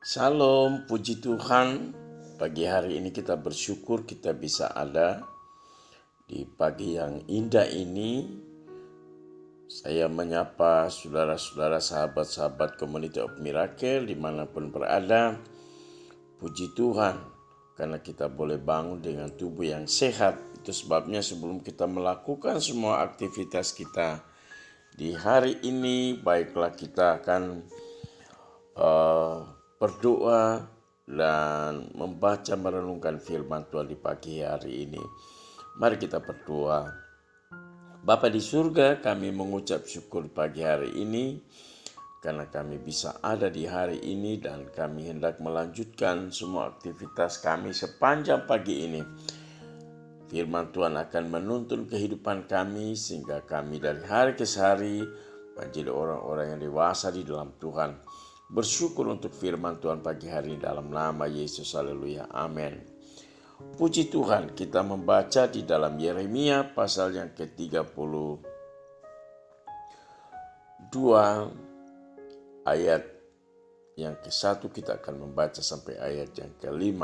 Salam, puji Tuhan. Pagi hari ini kita bersyukur kita bisa ada di pagi yang indah ini. Saya menyapa saudara-saudara, sahabat-sahabat Community of Miracle dimanapun berada. Puji Tuhan karena kita boleh bangun dengan tubuh yang sehat. Itu sebabnya sebelum kita melakukan semua aktivitas kita di hari ini, baiklah kita akan berdoa dan membaca merenungkan firman Tuhan di pagi hari ini. Mari kita berdoa. Bapa di surga, kami mengucap syukur pagi hari ini karena kami bisa ada di hari ini dan kami hendak melanjutkan semua aktivitas kami sepanjang pagi ini. Firman Tuhan akan menuntun kehidupan kami sehingga kami dari hari ke hari menjadi orang-orang yang dewasa di dalam Tuhan. Bersyukur untuk firman Tuhan pagi hari ini dalam nama Yesus, haleluya, amin. Puji Tuhan, kita membaca di dalam Yeremia pasal yang ke-32 ayat yang ke-1, kita akan membaca sampai ayat yang ke-5.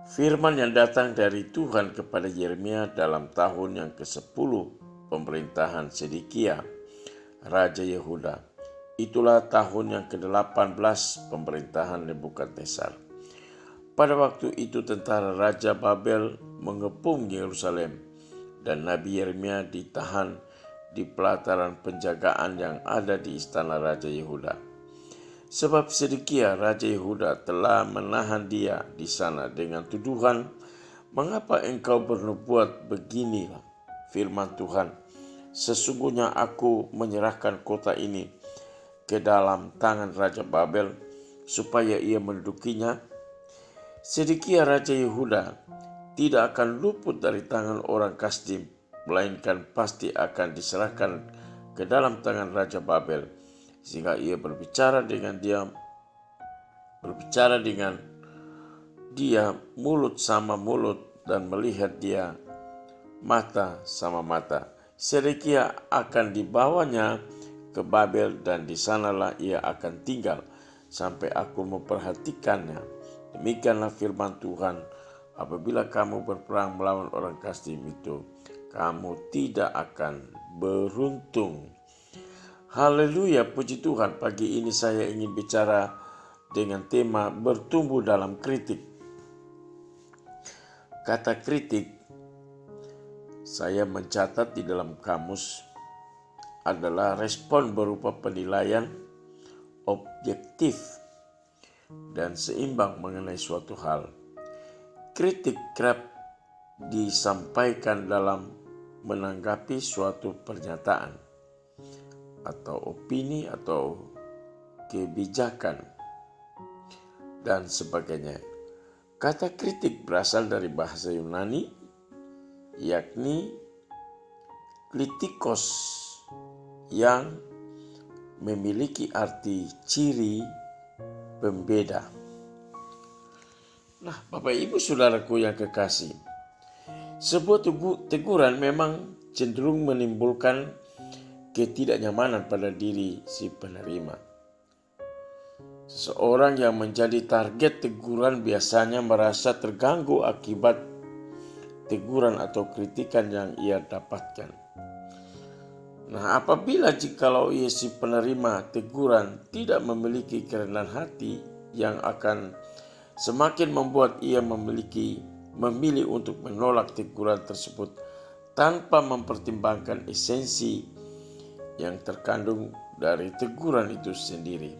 Firman yang datang dari Tuhan kepada Yeremia dalam tahun yang ke-10 pemerintahan Sedekia, Raja Yehuda. Itulah tahun yang ke-18 pemerintahan Nebukadnezar. Pada waktu itu tentara Raja Babel mengepung Yerusalem dan Nabi Yeremia ditahan di pelataran penjagaan yang ada di istana Raja Yehuda. Sebab Sedekia Raja Yehuda telah menahan dia di sana dengan tuduhan, "Mengapa engkau bernubuat beginilah?" Firman Tuhan, "Sesungguhnya aku menyerahkan kota ini ke dalam tangan Raja Babel supaya ia mendudukinya. Sedekia Raja Yehuda tidak akan luput dari tangan orang Kasdim, melainkan pasti akan diserahkan ke dalam tangan Raja Babel, sehingga ia berbicara dengan dia mulut sama mulut dan melihat dia mata sama mata. Sedekia akan dibawanya ke Babel dan di sanalah ia akan tinggal sampai aku memperhatikannya. Demikianlah firman Tuhan, apabila kamu berperang melawan orang Kasdim itu, kamu tidak akan beruntung." Haleluya, puji Tuhan. Pagi ini saya ingin bicara dengan tema bertumbuh dalam kritik. Kata kritik saya mencatat di dalam kamus adalah respon berupa penilaian objektif dan seimbang mengenai suatu hal. Kritik kerap disampaikan dalam menanggapi suatu pernyataan atau opini atau kebijakan dan sebagainya. Kata kritik berasal dari bahasa Yunani, yakni kritikos, yang memiliki arti ciri pembeda. Nah, Bapak Ibu Saudaraku yang kekasih, sebuah teguran memang cenderung menimbulkan ketidaknyamanan pada diri si penerima. Seseorang yang menjadi target teguran biasanya merasa terganggu akibat teguran atau kritikan yang ia dapatkan. Nah, apabila jikalau ia si penerima teguran tidak memiliki kerendahan hati yang akan semakin membuat ia memilih untuk menolak teguran tersebut tanpa mempertimbangkan esensi yang terkandung dari teguran itu sendiri.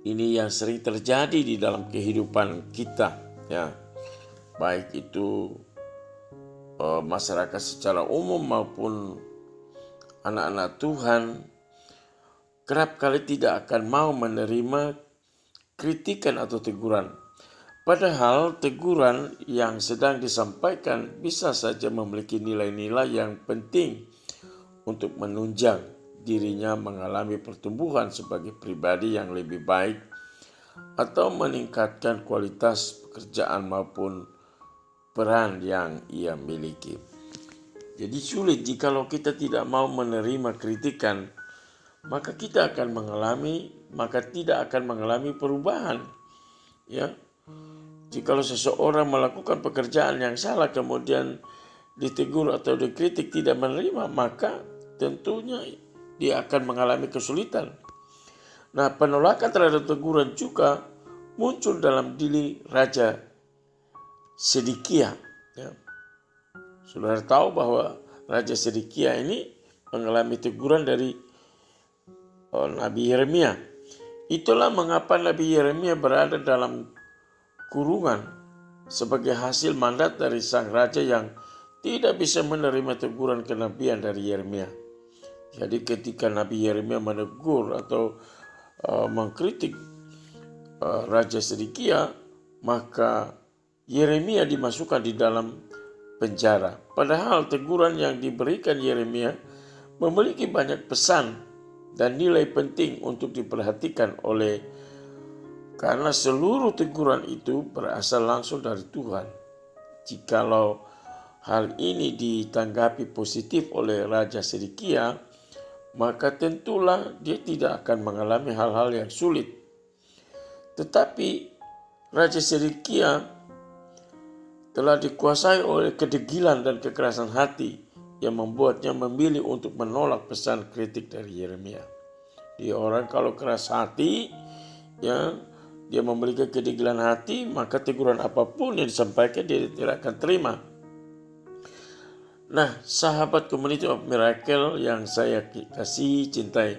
Ini yang sering terjadi di dalam kehidupan kita, ya. Baik itu masyarakat secara umum maupun anak-anak Tuhan, kerap kali tidak akan mau menerima kritikan atau teguran. Padahal teguran yang sedang disampaikan bisa saja memiliki nilai-nilai yang penting untuk menunjang dirinya mengalami pertumbuhan sebagai pribadi yang lebih baik atau meningkatkan kualitas pekerjaan maupun peran yang ia miliki. Jadi sulit jikalau kita tidak mau menerima kritikan, maka kita akan tidak akan mengalami perubahan. Ya, jikalau seseorang melakukan pekerjaan yang salah kemudian ditegur atau dikritik tidak menerima, maka tentunya dia akan mengalami kesulitan. Nah, penolakan terhadap teguran juga muncul dalam diri Raja Sedekia. Ya. Saudara tahu bahwa Raja Sedekia ini mengalami teguran dari Nabi Yeremia. Itulah mengapa Nabi Yeremia berada dalam kurungan sebagai hasil mandat dari sang raja yang tidak bisa menerima teguran kenabian dari Yeremia. Jadi ketika Nabi Yeremia menegur atau mengkritik Raja Sedekia, maka Yeremia dimasukkan di dalam penjara. Padahal teguran yang diberikan Yeremia memiliki banyak pesan dan nilai penting untuk diperhatikan karena seluruh teguran itu berasal langsung dari Tuhan. Jikalau hal ini ditanggapi positif oleh Raja Sedekia, maka tentulah dia tidak akan mengalami hal-hal yang sulit. Tetapi Raja Sedekia telah dikuasai oleh kedegilan dan kekerasan hati yang membuatnya memilih untuk menolak pesan kritik dari Yeremia. Dia orang kalau keras hati, ya, dia memiliki kedegilan hati, maka teguran apapun yang disampaikan dia tidak akan terima. Nah, sahabat Community of Miracle yang saya kasih cintai,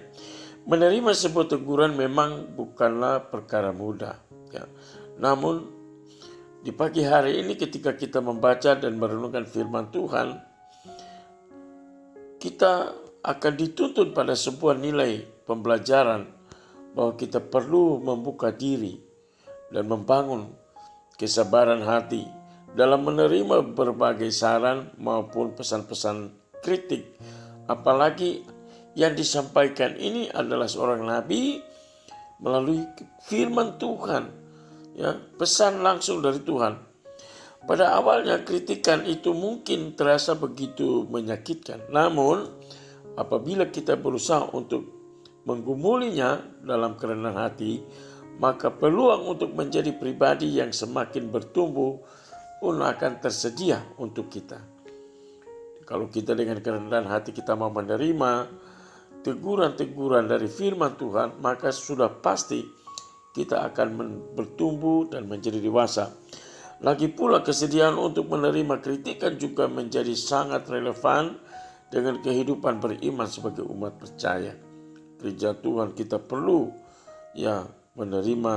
menerima sebuah teguran memang bukanlah perkara mudah. Ya. Namun di pagi hari ini ketika kita membaca dan merenungkan firman Tuhan, kita akan dituntun pada sebuah nilai pembelajaran bahwa kita perlu membuka diri dan membangun kesabaran hati dalam menerima berbagai saran maupun pesan-pesan kritik. Apalagi yang disampaikan ini adalah seorang nabi melalui firman Tuhan, ya, pesan langsung dari Tuhan. Pada awalnya kritikan itu mungkin terasa begitu menyakitkan. Namun apabila kita berusaha untuk menggumulinya dalam kerendahan hati, maka peluang untuk menjadi pribadi yang semakin bertumbuh pun akan tersedia untuk kita. Kalau kita dengan kerendahan hati kita mau menerima teguran-teguran dari firman Tuhan, maka sudah pasti kita akan bertumbuh dan menjadi dewasa. Lagi pula kesediaan untuk menerima kritikan juga menjadi sangat relevan dengan kehidupan beriman sebagai umat percaya. Gereja Tuhan kita perlu menerima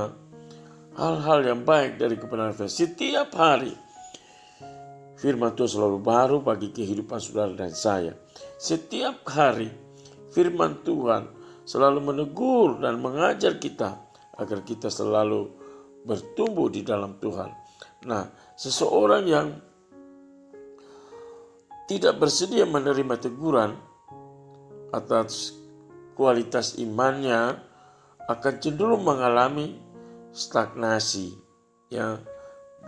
hal-hal yang baik dari kebenaran setiap hari. Firman Tuhan selalu baru bagi kehidupan saudara dan saya. Setiap hari firman Tuhan selalu menegur dan mengajar kita agar kita selalu bertumbuh di dalam Tuhan. Nah, seseorang yang tidak bersedia menerima teguran atas kualitas imannya akan cenderung mengalami stagnasi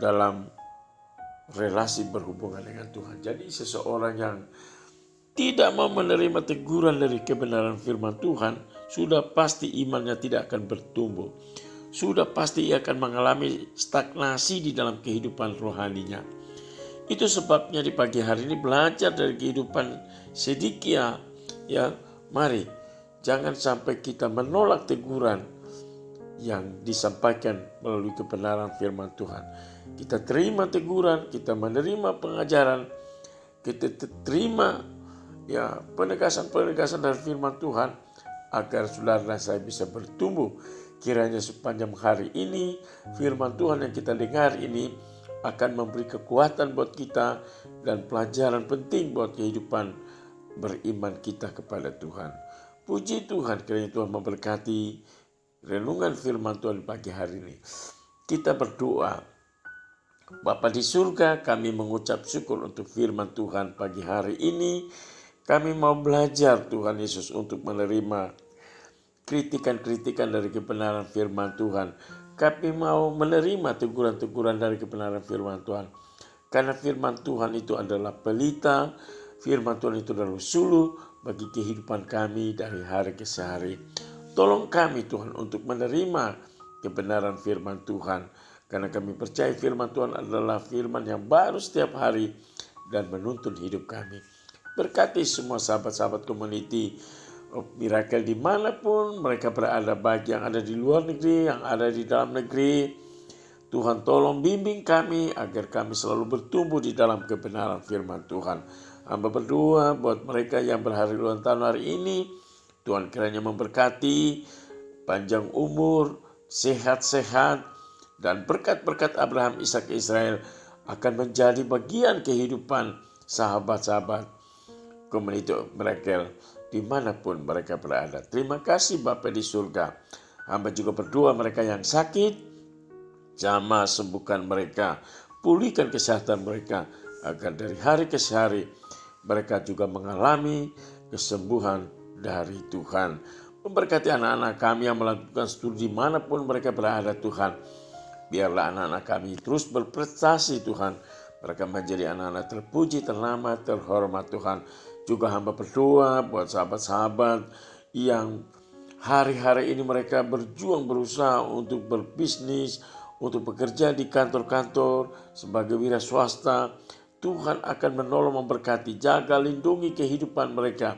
dalam relasi berhubungan dengan Tuhan. Jadi seseorang yang tidak mau menerima teguran dari kebenaran firman Tuhan, sudah pasti imannya tidak akan bertumbuh. Sudah pasti ia akan mengalami stagnasi di dalam kehidupan rohaninya. Itu sebabnya di pagi hari ini belajar dari kehidupan Sedekia. Ya, mari jangan sampai kita menolak teguran yang disampaikan melalui kebenaran firman Tuhan. Kita terima teguran, kita menerima pengajaran, kita terima penegasan-penegasan dari firman Tuhan agar saudara dan saya bisa bertumbuh. Kiranya sepanjang hari ini firman Tuhan yang kita dengar ini akan memberi kekuatan buat kita dan pelajaran penting buat kehidupan beriman kita kepada Tuhan. Puji Tuhan, kiranya Tuhan memberkati renungan firman Tuhan pagi hari ini. Kita berdoa. Bapa di surga, kami mengucap syukur untuk firman Tuhan pagi hari ini. Kami mau belajar Tuhan Yesus untuk menerima kritikan-kritikan dari kebenaran firman Tuhan. Kami mau menerima teguran-teguran dari kebenaran firman Tuhan. Karena firman Tuhan itu adalah pelita, firman Tuhan itu adalah suluh bagi kehidupan kami dari hari ke hari. Tolong kami Tuhan untuk menerima kebenaran firman Tuhan. Karena kami percaya firman Tuhan adalah firman yang baru setiap hari dan menuntun hidup kami. Berkati semua sahabat-sahabat community of Miracle dimanapun mereka berada, baik yang ada di luar negeri, yang ada di dalam negeri. Tuhan tolong bimbing kami agar kami selalu bertumbuh di dalam kebenaran firman Tuhan. Hamba berdoa buat mereka yang berhari ulang tahun hari ini. Tuhan kiranya memberkati, panjang umur, sehat-sehat, dan berkat-berkat Abraham, Ishak, Israel akan menjadi bagian kehidupan sahabat-sahabat Community of Miracle dimanapun mereka berada. Terima kasih Bapa di surga. Hamba juga berdoa mereka yang sakit, jamah sembuhkan mereka, pulihkan kesehatan mereka, agar dari hari ke hari mereka juga mengalami kesembuhan dari Tuhan. Memberkati anak-anak kami yang melakukan studi dimanapun mereka berada Tuhan. Biarlah anak-anak kami terus berprestasi Tuhan. Mereka menjadi anak-anak terpuji, ternama, terhormat Tuhan. Juga hamba berdoa buat sahabat-sahabat yang hari-hari ini mereka berjuang berusaha untuk berbisnis, untuk bekerja di kantor-kantor sebagai wira swasta. Tuhan akan menolong, memberkati, jaga, lindungi kehidupan mereka.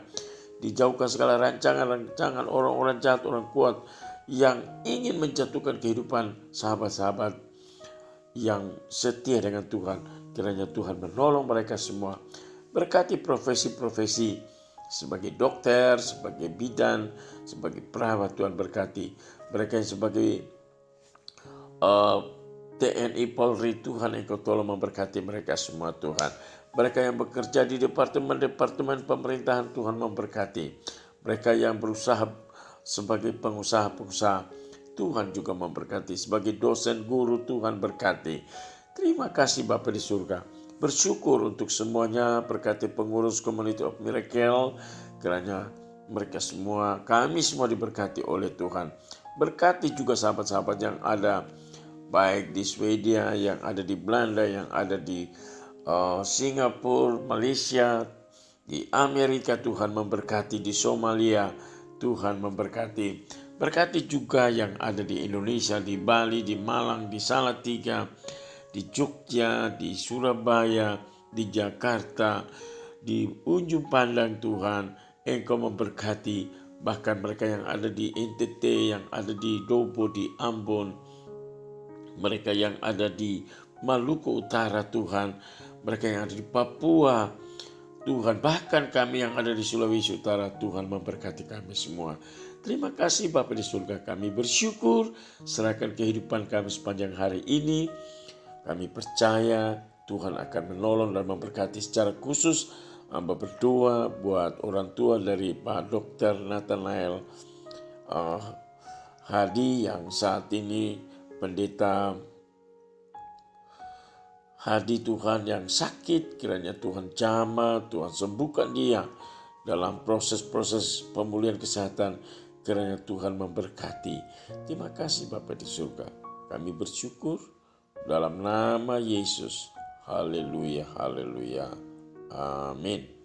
Dijauhkan segala rancangan-rancangan orang-orang jahat, orang kuat yang ingin menjatuhkan kehidupan sahabat-sahabat yang setia dengan Tuhan. Kiranya Tuhan menolong mereka semua. Berkati profesi-profesi sebagai dokter, sebagai bidan, sebagai perawat. Tuhan berkati mereka yang sebagai TNI, Polri. Tuhan Engkau tolong memberkati mereka semua Tuhan. Mereka yang bekerja di departemen-departemen pemerintahan, Tuhan memberkati. Mereka yang berusaha sebagai pengusaha-pengusaha, Tuhan juga memberkati. Sebagai dosen, guru, Tuhan berkati. Terima kasih Bapa di surga. Bersyukur untuk semuanya, berkati pengurus Community of Miracle. Kiranya mereka semua, kami semua diberkati oleh Tuhan. Berkati juga sahabat-sahabat yang ada baik di Swedia, yang ada di Belanda, yang ada di Singapura, Malaysia, di Amerika. Tuhan memberkati, di Somalia Tuhan memberkati. Berkati juga yang ada di Indonesia, di Bali, di Malang, di Salatiga, di Jogja, di Surabaya, di Jakarta, di ujung pandang. Tuhan Engkau memberkati. Bahkan mereka yang ada di NTT, yang ada di Dobo, di Ambon, mereka yang ada di Maluku Utara Tuhan, mereka yang ada di Papua Tuhan, bahkan kami yang ada di Sulawesi Utara, Tuhan memberkati kami semua. Terima kasih Bapa di surga, kami bersyukur, serahkan kehidupan kami sepanjang hari ini. Kami percaya Tuhan akan menolong dan memberkati secara khusus. Hamba berdoa buat orang tua dari Pak Dr. Nathanael Hadi yang saat ini pendeta Hadi Tuhan yang sakit. Kiranya Tuhan jamah, Tuhan sembuhkan dia dalam proses-proses pemulihan kesehatan. Kiranya Tuhan memberkati. Terima kasih Bapa di surga. Kami bersyukur dalam nama Yesus. Haleluya, haleluya. Amin.